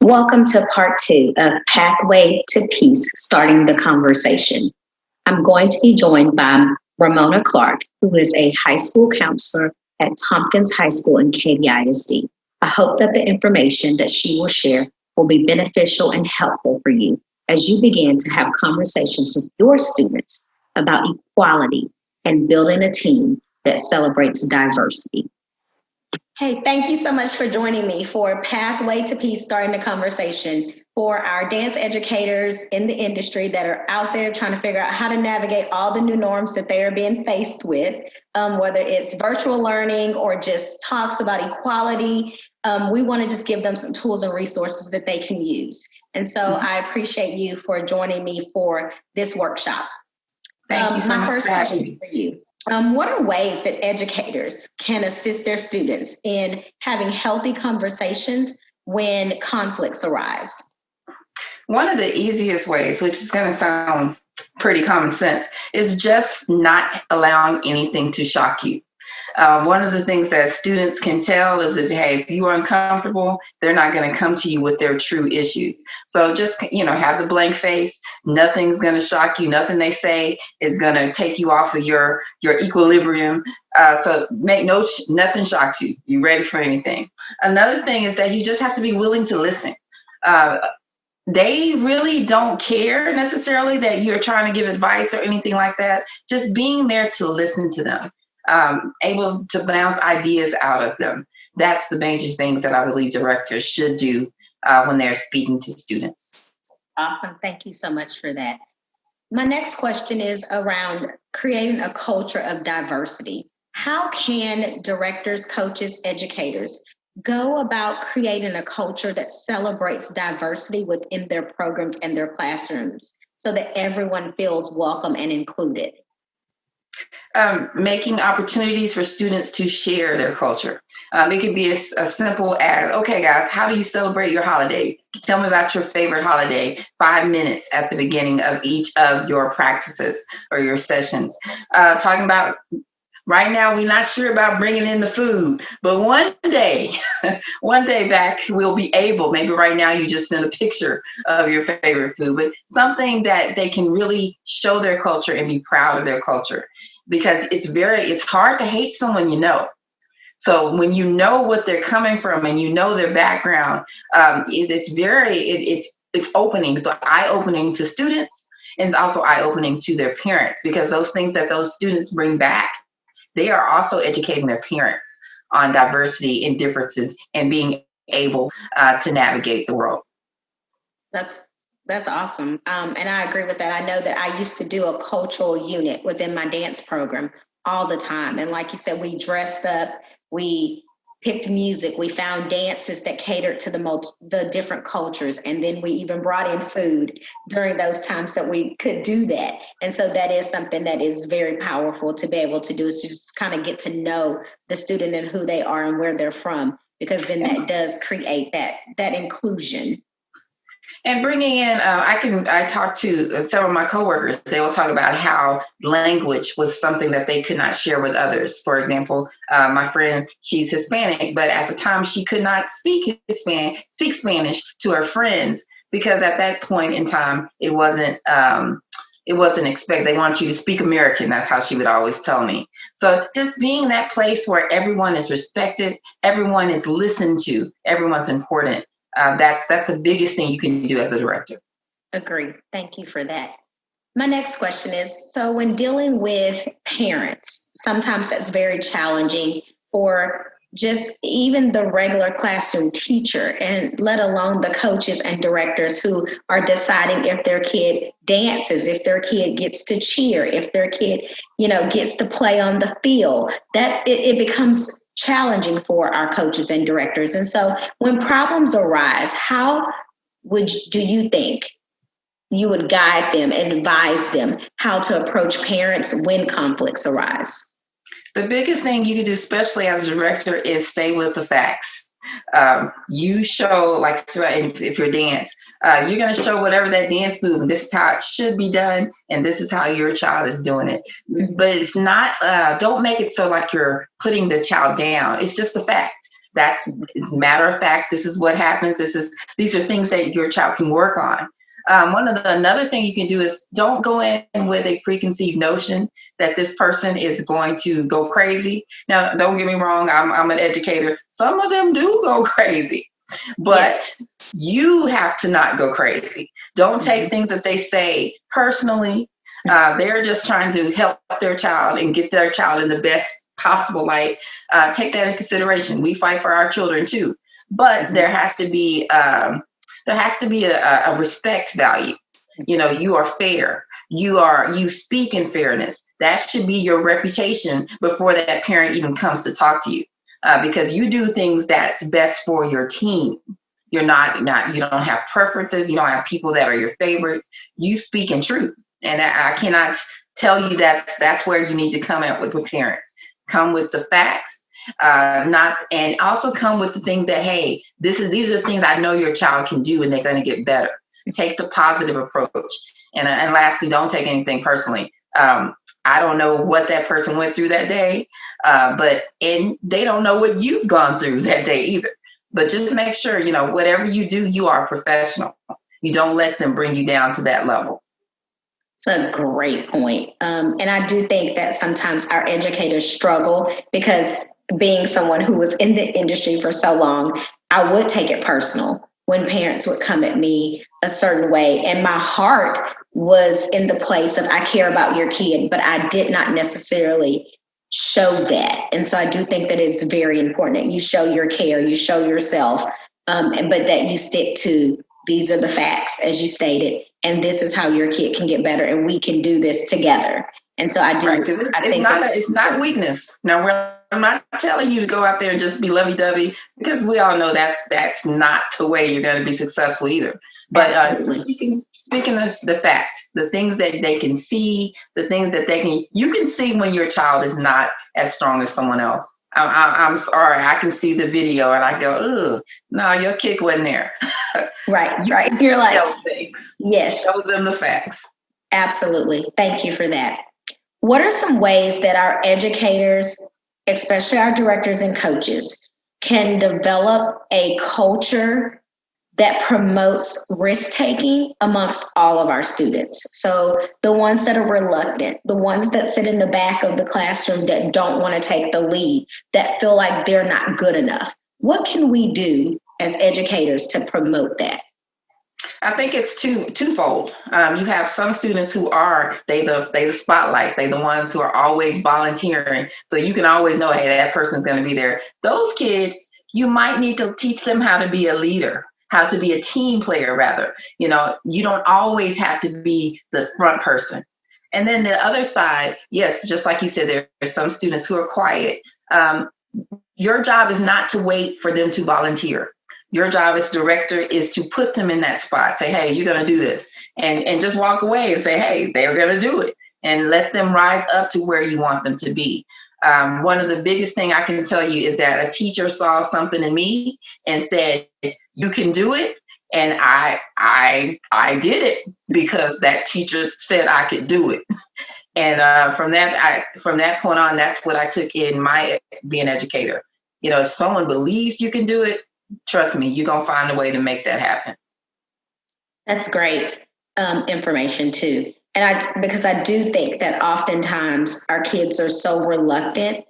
Welcome to part two of Pathway to Peace, starting the conversation. I'm going to be joined by Ramona Clark, who is a high school counselor at Tompkins High School in Katy ISD. I hope that the information that she will share will be beneficial and helpful for you as you begin to have conversations with your students about equality and building a team that celebrates diversity. Hey, thank you so much for joining me for Pathway to Peace, starting the conversation for our dance educators in the industry that are out there trying to figure out how to navigate all the new norms that they are being faced with, whether it's virtual learning or just talks about equality. We want to just give them some tools and resources that they can use. And so I appreciate you for joining me for this workshop. Thank you so My much first for having question me. for you. What are ways that educators can assist their students in having healthy conversations when conflicts arise? One of the easiest ways, which is going to sound pretty common sense, is just not allowing anything to shock you. One of the things that students can tell is if you are uncomfortable, they're not going to come to you with their true issues. So just, have the blank face. Nothing's going to shock you. Nothing they say is going to take you off of your equilibrium. So nothing shocks you. You ready for anything. Another thing is that you just have to be willing to listen. They really don't care necessarily that you're trying to give advice or anything like that. Just being there to listen to them, able to bounce ideas out of them. That's the major things that I believe directors should do when they're speaking to students. Awesome. Thank you so much for that. My next question is around creating a culture of diversity. How can directors, coaches, educators go about creating a culture that celebrates diversity within their programs and their classrooms so that everyone feels welcome and included? Making opportunities for students to share their culture. It could be as simple as, okay, guys, how do you celebrate your holiday? Tell me about your favorite holiday, 5 minutes at the beginning of each of your practices or your sessions. Talking about right now, we're not sure about bringing in the food, but one day back, we'll be able, maybe right now you just send a picture of your favorite food, but something that they can really show their culture and be proud of their culture. Because it's hard to hate someone you know. So when you know what they're coming from and you know their background, it's opening. So eye-opening to students, and it's also eye-opening to their parents, because those things that those students bring back, they are also educating their parents on diversity and differences and being able to navigate the world. That's awesome. And I agree with that. I know that I used to do a cultural unit within my dance program all the time. And like you said, we dressed up, we picked music, we found dances that catered to the different cultures. And then we even brought in food during those times that we could do that. And so that is something that is very powerful to be able to do, is just kind of get to know the student and who they are and where they're from, because then that does create that inclusion. And bringing in, I talked to several of my coworkers. They will talk about how language was something that they could not share with others. For example, my friend, she's Hispanic, but at the time she could not speak Spanish to her friends, because at that point in time, it wasn't expected. They want you to speak American. That's how she would always tell me. So just being that place where everyone is respected, everyone is listened to, everyone's important. That's the biggest thing you can do as a director. Agree. Thank you for that. My next question is, so when dealing with parents, sometimes that's very challenging for just even the regular classroom teacher, and let alone the coaches and directors who are deciding if their kid dances, if their kid gets to cheer, if their kid, gets to play on the field. It becomes challenging for our coaches and directors. And so when problems arise, how do you think you would guide them and advise them how to approach parents when conflicts arise? The biggest thing you can do, especially as a director, is stay with the facts. You show, like if you're dance, you're going to show whatever that dance move, and this is how it should be done, and this is how your child is doing it. But it's not, don't make it so like you're putting the child down. It's just the fact. That's matter of fact. This is what happens. These are things that your child can work on. Another thing you can do is don't go in with a preconceived notion that this person is going to go crazy. Now, don't get me wrong. I'm an educator. Some of them do go crazy, but Yes. you have to not go crazy. Don't take things that they say personally. They're just trying to help their child and get their child in the best possible light. Take that into consideration. We fight for our children too, but there has to be a respect value. You are fair. You speak in fairness. That should be your reputation before that parent even comes to talk to you, because you do things that's best for your team. You're not you don't have preferences. You don't have people that are your favorites. You speak in truth. And I cannot tell you that's where you need to come at with parents. Come with the facts, and also come with the things that, hey, these are things I know your child can do and they're going to get better. Take the positive approach. And lastly, don't take anything personally. I don't know what that person went through that day, and they don't know what you've gone through that day either. But just make sure, whatever you do, you are a professional. You don't let them bring you down to that level. It's a great point. And I do think that sometimes our educators struggle because, being someone who was in the industry for so long, I would take it personal when parents would come at me a certain way. And my heart was in the place of, I care about your kid, but I did not necessarily show that. And so I do think that it's very important that you show your care, you show yourself, but that you stick to, these are the facts, as you stated, and this is how your kid can get better, and we can do this together. And so I do. Right, it's not weakness. Now, I'm not telling you to go out there and just be lovey-dovey, because we all know that's not the way you're going to be successful either. But speaking of the fact, the things that they can see, the things that you can see when your child is not as strong as someone else. I'm sorry, I can see the video and I go, ugh, no, your kick wasn't there. Right. You're like, those things. Yes. Show them the facts. Absolutely. Thank you for that. What are some ways that our educators, especially our directors and coaches, can develop a culture that promotes risk-taking amongst all of our students? So the ones that are reluctant, the ones that sit in the back of the classroom that don't want to take the lead, that feel like they're not good enough. What can we do as educators to promote that? I think it's twofold. You have some students who are the spotlights. They're the ones who are always volunteering. So you can always know, hey, that person's going to be there. Those kids, you might need to teach them how to be a leader, how to be a team player, rather. You don't always have to be the front person. And then the other side, yes, just like you said, there are some students who are quiet. Your job is not to wait for them to volunteer. Your job as director is to put them in that spot. Say, hey, you're going to do this. And just walk away and say, hey, they're going to do it. And let them rise up to where you want them to be. One of the biggest thing I can tell you is that a teacher saw something in me and said, you can do it. And I did it because that teacher said I could do it. And from that point on, that's what I took in my being an educator. If someone believes you can do it, trust me, you're going to find a way to make that happen. That's great information too. And because I do think that oftentimes our kids are so reluctant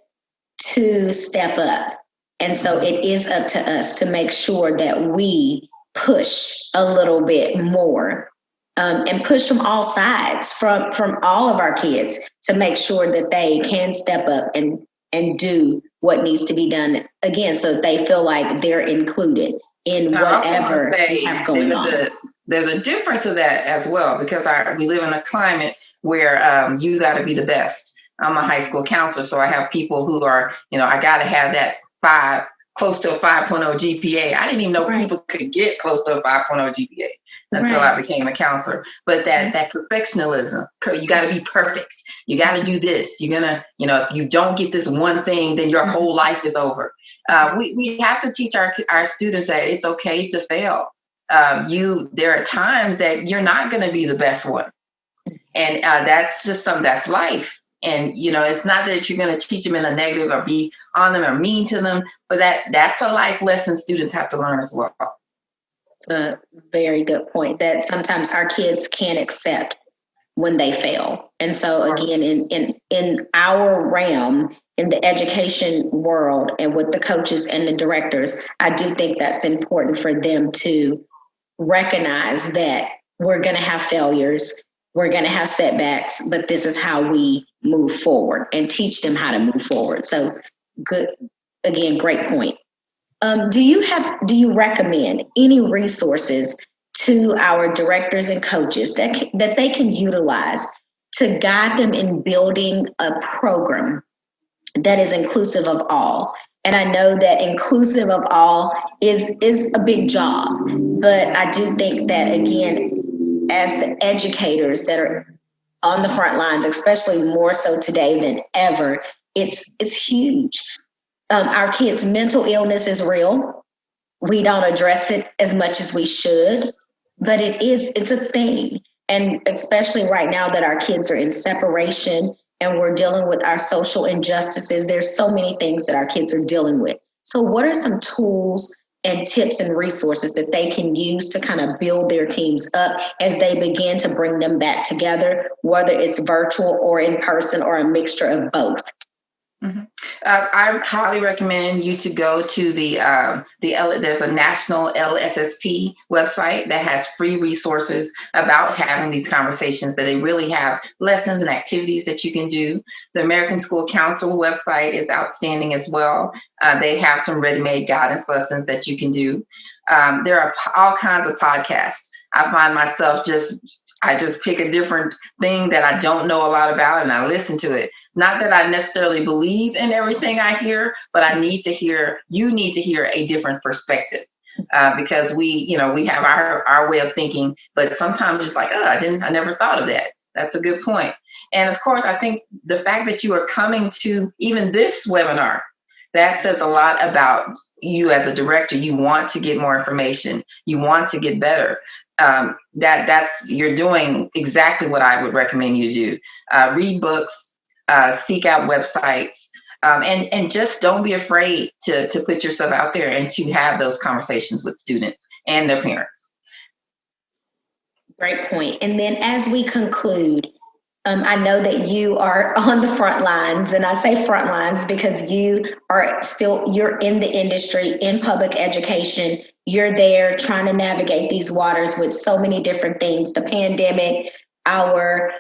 to step up. And so it is up to us to make sure that we push a little bit more, and push from all sides, from all of our kids, to make sure that they can step up and do what needs to be done, again, so they feel like they're included in whatever they have going on. There's a difference of that as well, because we live in a climate where you got to be the best. I'm a high school counselor, so I have people who are, I got to have that close to a 5.0 GPA. I didn't even know people could get close to a 5.0 GPA until I became a counselor. But that perfectionism, you got to be perfect. You got to do this. You're going to, if you don't get this one thing, then your whole life is over. We have to teach our students that it's okay to fail. There are times that you're not going to be the best one. And that's just that's life. And, it's not that you're going to teach them in a negative or be on them or mean to them, but that's a life lesson students have to learn as well. It's a very good point that sometimes our kids can't accept when they fail. And so again, in our realm, in the education world and with the coaches and the directors, I do think that's important for them to recognize that we're going to have failures, we're going to have setbacks, but this is how we move forward, and teach them how to move forward. So good, again, great point. Do you recommend any resources to our directors and coaches that they can utilize to guide them in building a program that is inclusive of all? And I know that inclusive of all is a big job, but I do think that, again, as the educators that are on the front lines, especially more so today than ever, it's huge. Our kids' mental illness is real. We don't address it as much as we should, but it's a thing. And especially right now that our kids are in separation and we're dealing with our social injustices, there's so many things that our kids are dealing with. So what are some tools and tips and resources that they can use to kind of build their teams up as they begin to bring them back together, whether it's virtual or in person or a mixture of both? Mm-hmm. I highly recommend you to go to there's a national LSSP website that has free resources about having these conversations, that they really have lessons and activities that you can do. The American School Council website is outstanding as well. They have some ready-made guidance lessons that you can do. There are all kinds of podcasts. I find myself I just pick a different thing that I don't know a lot about and I listen to it. Not that I necessarily believe in everything I hear, but you need to hear a different perspective because we have our way of thinking, but sometimes it's like, I never thought of that. That's a good point. And of course, I think the fact that you are coming to even this webinar, that says a lot about you as a director. You want to get more information. You want to get better. You're doing exactly what I would recommend you do. Read books, seek out websites, and just don't be afraid to put yourself out there and to have those conversations with students and their parents. Great point. And then as we conclude, I know that you are on the front lines, and I say front lines because you're in the industry, in public education. You're there trying to navigate these waters with so many different things, the pandemic, our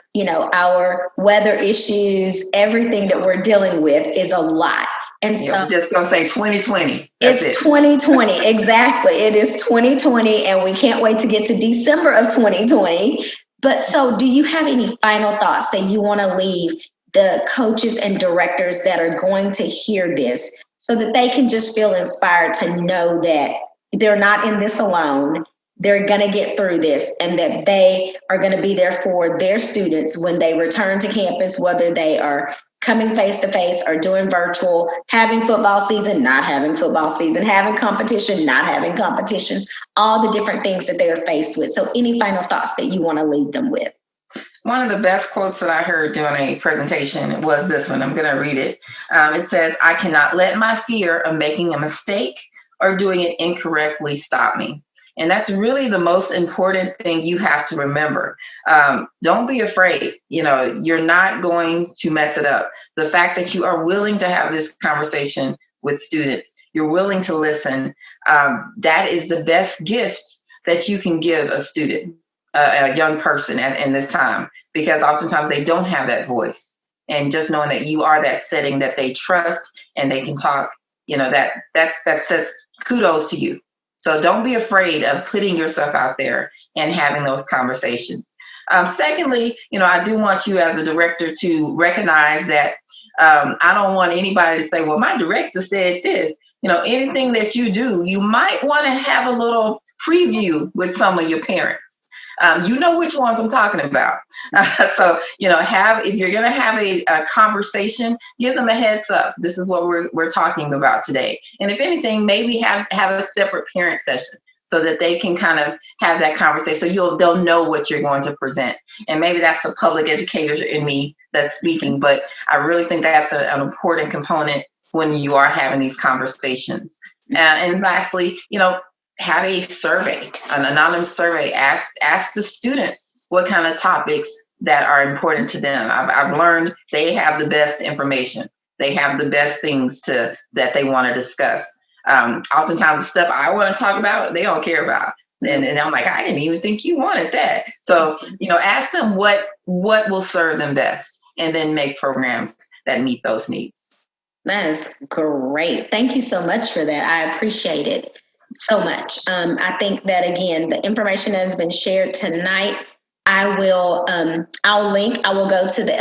weather issues, everything that we're dealing with is a lot. And so I'm just going to say 2020. It's 2020. Exactly. It is 2020, and we can't wait to get to December of 2020. But so do you have any final thoughts that you want to leave the coaches and directors that are going to hear this so that they can just feel inspired to know that they're not in this alone, they're going to get through this, and that they are going to be there for their students when they return to campus, whether they are coming face to face or doing virtual, having football season, not having football season, having competition, not having competition, all the different things that they are faced with. So any final thoughts that you want to leave them with? One of the best quotes that I heard during a presentation was this one. I'm going to read it. It says, "I cannot let my fear of making a mistake or doing it incorrectly stop me." And that's really the most important thing you have to remember. Don't be afraid. You're not going to mess it up. The fact that you are willing to have this conversation with students, you're willing to listen, that is the best gift that you can give a student, a young person in this time, because oftentimes they don't have that voice. And just knowing that you are that setting that they trust and they can talk, that says kudos to you. So don't be afraid of putting yourself out there and having those conversations. Secondly, I do want you as a director to recognize that I don't want anybody to say, well, my director said this. Anything that you do, you might want to have a little preview with some of your parents. You know which ones I'm talking about. So, if you're going to have a conversation, give them a heads up. This is what we're talking about today. And if anything, maybe have a separate parent session so that they can kind of have that conversation. So they'll know what you're going to present. And maybe that's the public educator in me that's speaking, but I really think that's an important component when you are having these conversations. And lastly, have a survey, an anonymous survey. Ask the students what kind of topics that are important to them. I've learned they have the best information. They have the best things that they want to discuss. Oftentimes the stuff I want to talk about, they don't care about. And I'm like, I didn't even think you wanted that. So, ask them what will serve them best, and then make programs that meet those needs. That is great. Thank you so much for that. I appreciate it so much. I think that, again, the information that has been shared tonight, I will go to the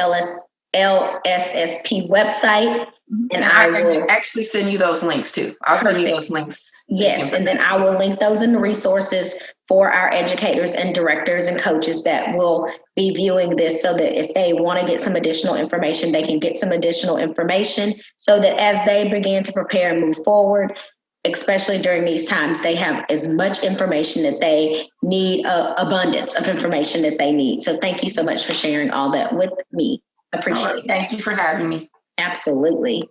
LSSP website, and I will actually send you those links too. I'll send you those links. Yes, and then I will link those in the resources for our educators and directors and coaches that will be viewing this, so that if they want to get some additional information, they can get some additional information, so that as they begin to prepare and move forward, especially during these times, they have as much information that they need, abundance of information that they need. So thank you so much for sharing all that with me. Appreciate it. Thank you for having me. Absolutely.